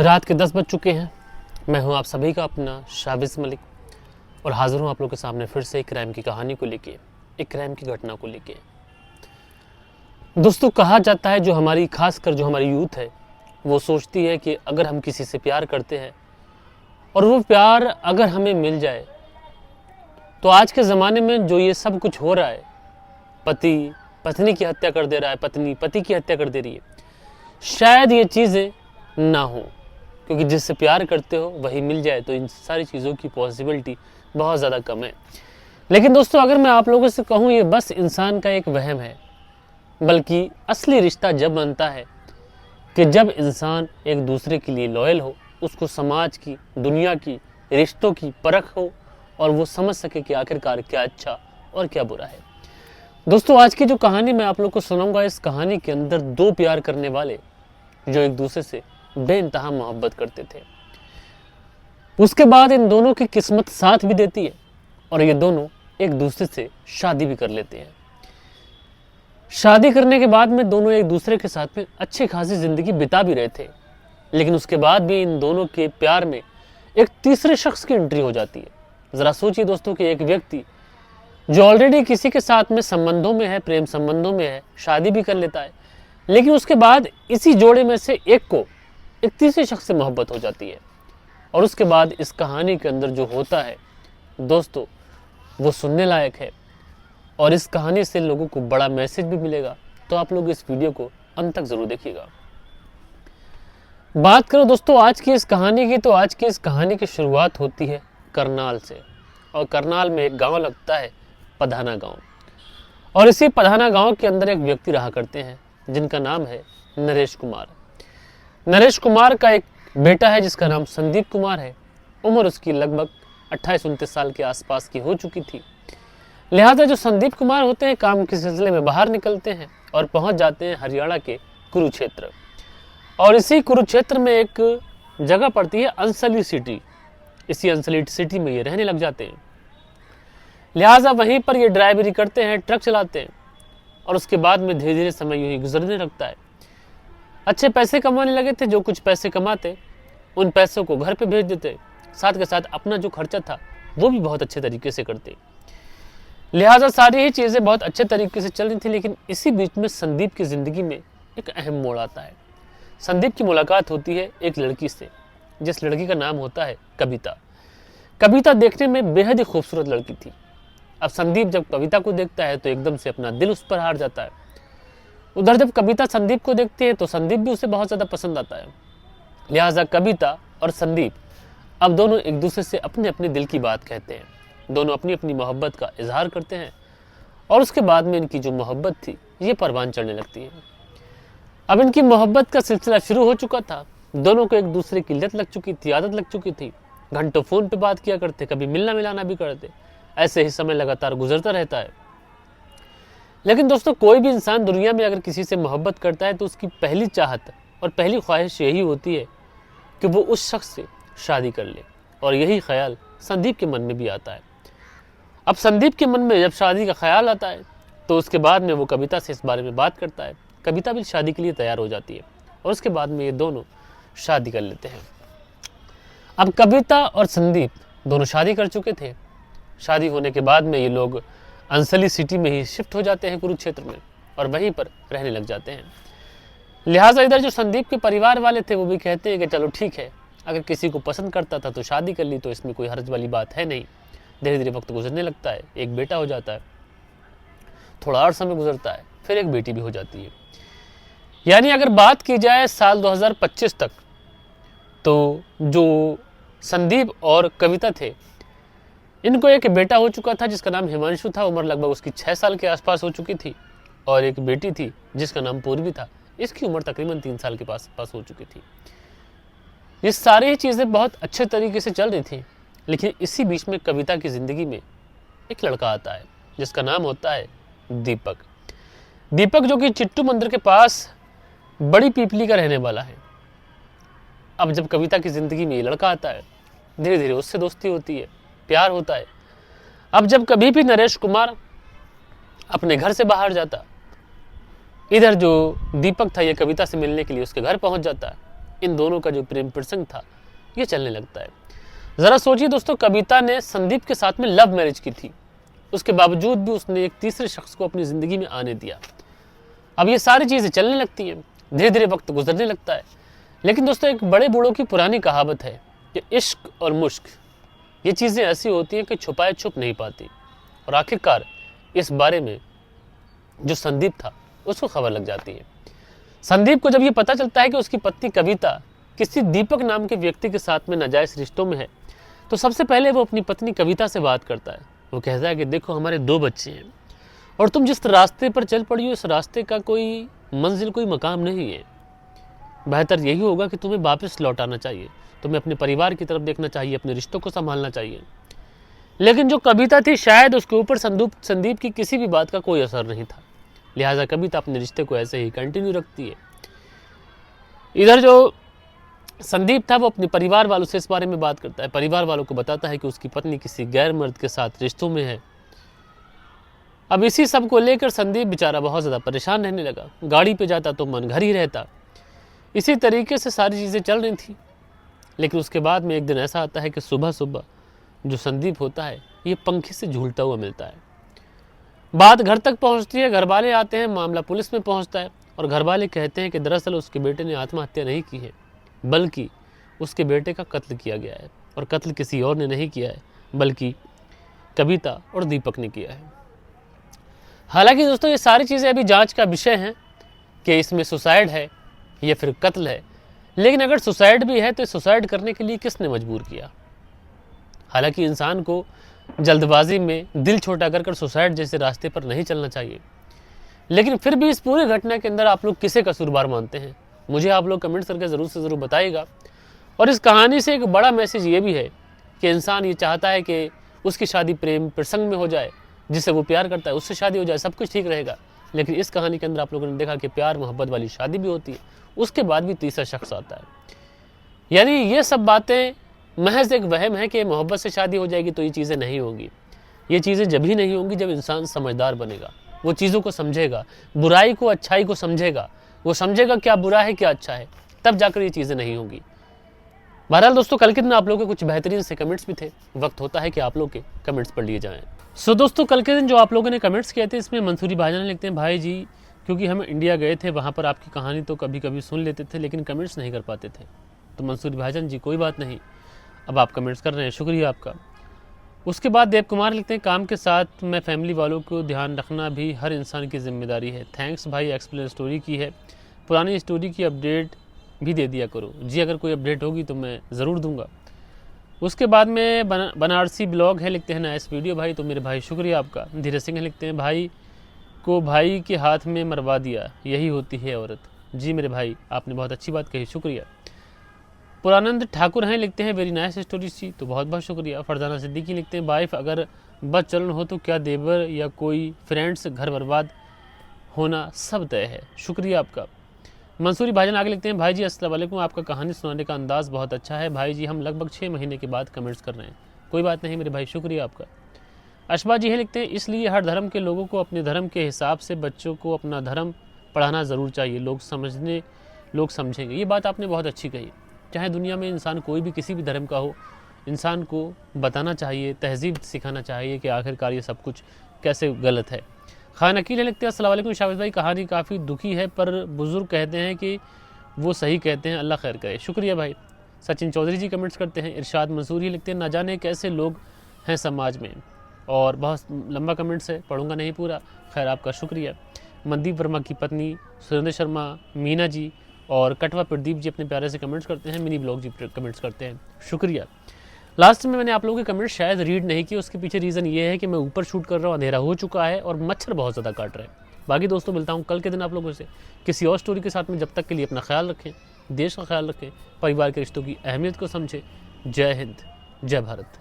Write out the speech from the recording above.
रात के 10 बज चुके हैं। मैं हूं आप सभी का अपना शाबिज मलिक और हाजिर हूं आप लोगों के सामने फिर से एक क्राइम की कहानी को लेके, एक क्राइम की घटना को लेके। दोस्तों, कहा जाता है खासकर जो हमारी यूथ है वो सोचती है कि अगर हम किसी से प्यार करते हैं और वो प्यार अगर हमें मिल जाए तो आज के ज़माने में जो ये सब कुछ हो रहा है, पति पत्नी की हत्या कर दे रहा है, पत्नी पति की हत्या कर दे रही है, शायद ये चीज़ें ना हो, क्योंकि जिससे प्यार करते हो वही मिल जाए तो इन सारी चीज़ों की पॉसिबिलिटी बहुत ज़्यादा कम है। लेकिन दोस्तों, अगर मैं आप लोगों से कहूँ ये बस इंसान का एक वहम है, बल्कि असली रिश्ता जब बनता है कि जब इंसान एक दूसरे के लिए लॉयल हो, उसको समाज की, दुनिया की, रिश्तों की परख हो और वो समझ सके कि आखिरकार क्या अच्छा और क्या बुरा है। दोस्तों, आज की जो कहानी मैं आप लोग को सुनाऊंगा, इस कहानी के अंदर दो प्यार करने वाले जो एक दूसरे से बेइंतहा मोहब्बत करते थे, उसके बाद इन दोनों की किस्मत साथ भी देती है और ये दोनों एक दूसरे से शादी भी कर लेते हैं। शादी करने के बाद में दोनों एक दूसरे के साथ में अच्छी खासी जिंदगी बिता भी रहे थे, लेकिन उसके बाद भी इन दोनों के प्यार में एक तीसरे शख्स की एंट्री हो जाती है। ज़रा सोचिए दोस्तों कि एक व्यक्ति जो ऑलरेडी किसी के साथ में संबंधों में है, प्रेम संबंधों में है, शादी भी कर लेता है, लेकिन उसके बाद इसी जोड़े में से एक को एक तीसरे शख्स से मोहब्बत हो जाती है। और उसके बाद इस कहानी के अंदर जो होता है दोस्तों, वो सुनने लायक है और इस कहानी से लोगों को बड़ा मैसेज भी मिलेगा। तो आप लोग इस वीडियो को अंत तक ज़रूर देखिएगा। बात करो दोस्तों आज की इस कहानी की, तो आज की इस कहानी की शुरुआत होती है करनाल से, और करनाल में एक गांव लगता है पधाना गांव, और इसी पधाना गांव के अंदर एक व्यक्ति रहा करते हैं जिनका नाम है नरेश कुमार। नरेश कुमार का एक बेटा है जिसका नाम संदीप कुमार है। उम्र उसकी लगभग 28-29 साल के आसपास की हो चुकी थी। लिहाजा जो संदीप कुमार होते हैं काम के सिलसिले में बाहर निकलते हैं और पहुंच जाते हैं हरियाणा के कुरुक्षेत्र, और इसी कुरुक्षेत्र में एक जगह पड़ती है अंसली सिटी। इसी अंसली सिटी में ये रहने लग जाते हैं। लिहाजा वहीं पर ये ड्राइवरी करते हैं, ट्रक चलाते हैं, और उसके बाद में धीरे धीरे समय यूं ही गुजरने लगता है। अच्छे पैसे कमाने लगे थे। जो कुछ पैसे कमाते उन पैसों को घर पे भेज देते, साथ के साथ अपना जो खर्चा था वो भी बहुत अच्छे तरीके से करते। लिहाजा सारी ही चीज़ें बहुत अच्छे तरीके से चल रही थी। लेकिन इसी बीच में संदीप की ज़िंदगी में एक अहम मोड़ आता है। संदीप की मुलाकात होती है एक लड़की से, जिस लड़की का नाम होता है कविता। कविता देखने में बेहद ही खूबसूरत लड़की थी। अब संदीप जब कविता को देखता है तो एकदम से अपना दिल उस पर हार जाता है। उधर जब कविता संदीप को देखती है तो संदीप भी उसे बहुत ज़्यादा पसंद आता है। लिहाजा कविता और संदीप अब दोनों एक दूसरे से अपने अपने दिल की बात कहते हैं। दोनों अपनी अपनी मोहब्बत का इजहार करते हैं और उसके बाद में इनकी जो मोहब्बत थी ये परवान चढ़ने लगती है। अब इनकी मोहब्बत का सिलसिला शुरू हो चुका था। दोनों को एक दूसरे की लत लग चुकी थी, आदत लग चुकी थी। घंटों फ़ोन पे बात किया करते, कभी मिलना मिलाना भी करते। ऐसे ही समय लगातार गुजरता रहता है। लेकिन दोस्तों, कोई भी इंसान दुनिया में अगर किसी से मोहब्बत करता है तो उसकी पहली चाहत और पहली ख्वाहिश यही होती है कि वो उस शख्स से शादी कर ले, और यही ख्याल संदीप के मन में भी आता है। अब संदीप के मन में जब शादी का ख्याल आता है तो उसके बाद में वो कविता से इस बारे में बात करता है। कविता भी शादी के लिए तैयार हो जाती है और उसके बाद में ये दोनों शादी कर लेते हैं। अब कविता और संदीप दोनों शादी कर चुके थे। शादी होने के बाद में ये लोग अंसली सिटी में ही शिफ्ट हो जाते हैं कुरुक्षेत्र में, और वहीं पर रहने लग जाते हैं। लिहाजा इधर जो संदीप के परिवार वाले थे वो भी कहते हैं कि चलो ठीक है, अगर किसी को पसंद करता था तो शादी कर ली, तो इसमें कोई हर्ज वाली बात है नहीं। धीरे धीरे वक्त गुजरने लगता है, एक बेटा हो जाता है, थोड़ा और समय गुजरता है, फिर एक बेटी भी हो जाती है। यानी अगर बात की जाए साल 2025 तक, तो जो संदीप और कविता थे इनको एक बेटा हो चुका था जिसका नाम हिमांशु था। उम्र लगभग उसकी 6 साल के आसपास हो चुकी थी, और एक बेटी थी जिसका नाम पूर्वी था। इसकी उम्र तकरीबन 3 साल के पास हो चुकी थी। ये सारी ही चीज़ें बहुत अच्छे तरीके से चल रही थी। लेकिन इसी बीच में कविता की ज़िंदगी में एक लड़का आता है जिसका नाम होता है दीपक। दीपक जो कि चिट्टू मंदिर के पास बड़ी पीपली का रहने वाला है। अब जब कविता की ज़िंदगी में ये लड़का आता है, धीरे धीरे उससे दोस्ती होती है, प्यार होता है। अब जब कभी भी नरेश कुमार अपने घर से बाहर जाता, इधर जो दीपक था ये कविता से मिलने के लिए उसके घर पहुंच जाता है। इन दोनों का जो प्रेम प्रसंग था ये चलने लगता है। ज़रा सोचिए दोस्तों, कविता ने संदीप के साथ में लव मैरिज की थी, उसके बावजूद भी उसने एक तीसरे शख्स को अपनी ज़िंदगी में आने दिया। अब ये सारी चीज़ें चलने लगती हैं, धीरे धीरे वक्त गुजरने लगता है। लेकिन दोस्तों, एक बड़े बूढ़ों की पुरानी कहावत है कि इश्क और मुश्क ये चीज़ें ऐसी होती हैं कि छुपाए छुप नहीं पाती। और आखिरकार इस बारे में जो संदीप था उसको खबर लग जाती है। संदीप को जब ये पता चलता है कि उसकी पत्नी कविता किसी दीपक नाम के व्यक्ति के साथ में नाजायज़ रिश्तों में है, तो सबसे पहले वो अपनी पत्नी कविता से बात करता है। वो कहता है कि देखो, हमारे 2 बच्चे हैं और तुम जिस रास्ते पर चल पड़ी हो इस रास्ते का कोई मंजिल, कोई मकाम नहीं है। बेहतर यही होगा कि तुम्हें वापस लौट आना चाहिए, तुम्हें अपने परिवार की तरफ देखना चाहिए, अपने रिश्तों को संभालना चाहिए। लेकिन जो कविता थी, शायद उसके ऊपर संदीप की किसी भी बात का कोई असर नहीं था। लिहाजा कविता अपने रिश्ते को ऐसे ही कंटिन्यू रखती है। इधर जो संदीप था वो अपने परिवार वालों से इस बारे में बात करता है, परिवार वालों को बताता है कि उसकी पत्नी किसी गैर मर्द के साथ रिश्तों में है। अब इसी सब को लेकर संदीप बेचारा बहुत ज़्यादा परेशान रहने लगा। गाड़ी पे जाता तो मन घर ही रहता। इसी तरीके से सारी चीज़ें चल रही थी। लेकिन उसके बाद में एक दिन ऐसा आता है कि सुबह सुबह जो संदीप होता है ये पंखे से झूलता हुआ मिलता है। बात घर तक पहुंचती है, घर वाले आते हैं, मामला पुलिस में पहुंचता है और घर वाले कहते हैं कि दरअसल उसके बेटे ने आत्महत्या नहीं की है, बल्कि उसके बेटे का कत्ल किया गया है। और कत्ल किसी और ने नहीं किया है, बल्कि कविता और दीपक ने किया है। हालांकि दोस्तों, ये सारी चीज़ें अभी जांच का विषय हैं कि इसमें सुसाइड है या फिर कत्ल है। लेकिन अगर सुसाइड भी है तो सुसाइड करने के लिए किसने मजबूर किया? हालांकि इंसान को जल्दबाजी में दिल छोटा कर सुसाइड जैसे रास्ते पर नहीं चलना चाहिए। लेकिन फिर भी इस पूरी घटना के अंदर आप लोग किसे कसूरवार मानते हैं? मुझे आप लोग कमेंट्स करके ज़रूर से ज़रूर बताइएगा। और इस कहानी से एक बड़ा मैसेज ये भी है कि इंसान ये चाहता है कि उसकी शादी प्रेम प्रसंग में हो जाए, जिससे वो प्यार करता है उससे शादी हो जाए, सब कुछ ठीक रहेगा। लेकिन इस कहानी के अंदर आप लोगों ने देखा कि प्यार मोहब्बत वाली शादी भी होती है, उसके बाद भी तीसरा शख्स आता है। यानी ये सब बातें महज एक वहम है कि मोहब्बत से शादी हो जाएगी तो ये चीज़ें नहीं होंगी। ये चीज़ें जब ही नहीं होंगी जब इंसान समझदार बनेगा, वो चीज़ों को समझेगा, बुराई को अच्छाई को समझेगा, वो समझेगा क्या बुरा है क्या अच्छा है, तब जाकर ये चीज़ें नहीं होंगी। बहरहाल दोस्तों, कल के दिन आप लोगों के कुछ बेहतरीन से कमेंट्स भी थे, वक्त होता है कि आप लोग के कमेंट्स पढ़ लिए जाएँ। सो दोस्तों, कल के दिन जो आप लोगों ने कमेंट्स किए थे इसमें मंसूरी भाईजान लिखते हैं, भाई जी क्योंकि हम इंडिया गए थे वहाँ पर आपकी कहानी तो कभी कभी सुन लेते थे लेकिन कमेंट्स नहीं कर पाते थे। तो मंसूरी भाईजान जी कोई बात नहीं, अब आप कमेंट्स कर रहे हैं, शुक्रिया आपका। उसके बाद देव कुमार लिखते हैं, काम के साथ में फैमिली वालों को ध्यान रखना भी हर इंसान की जिम्मेदारी है। थैंक्स भाई, एक्सप्लेन स्टोरी की है, पुरानी स्टोरी की अपडेट भी दे दिया करो। जी अगर कोई अपडेट होगी तो मैं ज़रूर दूंगा। उसके बाद में बनारसी ब्लॉग है लिखते हैं, नाइस वीडियो भाई, तो मेरे भाई शुक्रिया आपका। धीरज सिंह लिखते हैं, भाई को भाई के हाथ में मरवा दिया, यही होती है औरत। जी मेरे भाई, आपने बहुत अच्छी बात कही, शुक्रिया। पुरानंद ठाकुर हैं लिखते हैं, वेरी नाइस स्टोरी सी, तो बहुत बहुत शुक्रिया। फरजाना सिद्दीकी लिखते हैं, वाइफ अगर बस चलन हो तो क्या देवर या कोई फ्रेंड्स घर बर्बाद होना सब तय है, शुक्रिया आपका। मंसूरी भाईजान आगे लिखते हैं, भाई जी अस्सलाम वालेकुम, आपका कहानी सुनाने का अंदाज़ बहुत अच्छा है भाई जी, हम लगभग 6 महीने के बाद कमेंट्स कर रहे हैं। कोई बात नहीं मेरे भाई, शुक्रिया आपका। अशबा जी है लिखते हैं, इसलिए हर धर्म के लोगों को अपने धर्म के हिसाब से बच्चों को अपना धर्म पढ़ाना ज़रूर चाहिए, लोग समझेंगे। ये बात आपने बहुत अच्छी कही। चाहे दुनिया में इंसान कोई भी किसी भी धर्म का हो, इंसान को बताना चाहिए, तहजीब सिखाना चाहिए कि आखिरकार ये सब कुछ कैसे गलत है। खान अकील लिखते हैं, अस्सलाम वालेकुम शाबिश भाई, कहानी काफ़ी दुखी है पर बुज़ुर्ग कहते हैं कि वो सही कहते हैं, अल्लाह खैर करे, शुक्रिया भाई। सचिन चौधरी जी कमेंट्स करते हैं। इरशाद मंसूरी लिखते हैं, ना जाने कैसे लोग हैं समाज में, और बहुत लंबा कमेंट्स है, पढ़ूंगा नहीं पूरा, खैर आपका शुक्रिया। मनदीप वर्मा की पत्नी सुरेंद्र शर्मा, मीना जी और कटवा प्रदीप जी अपने प्यारे से कमेंट्स करते हैं। मिनी ब्लॉग जी कमेंट्स करते हैं, शुक्रिया। लास्ट में मैंने आप लोगों के कमेंट्स शायद रीड नहीं किए, उसके पीछे रीज़न ये है कि मैं ऊपर शूट कर रहा हूँ, अंधेरा हो चुका है और मच्छर बहुत ज़्यादा काट रहे हैं। बाकी दोस्तों मिलता हूँ कल के दिन आप लोगों से किसी और स्टोरी के साथ में। जब तक के लिए अपना ख्याल रखें, देश का ख्याल रखें, परिवार के रिश्तों की अहमियत को समझें। जय हिंद, जय भारत।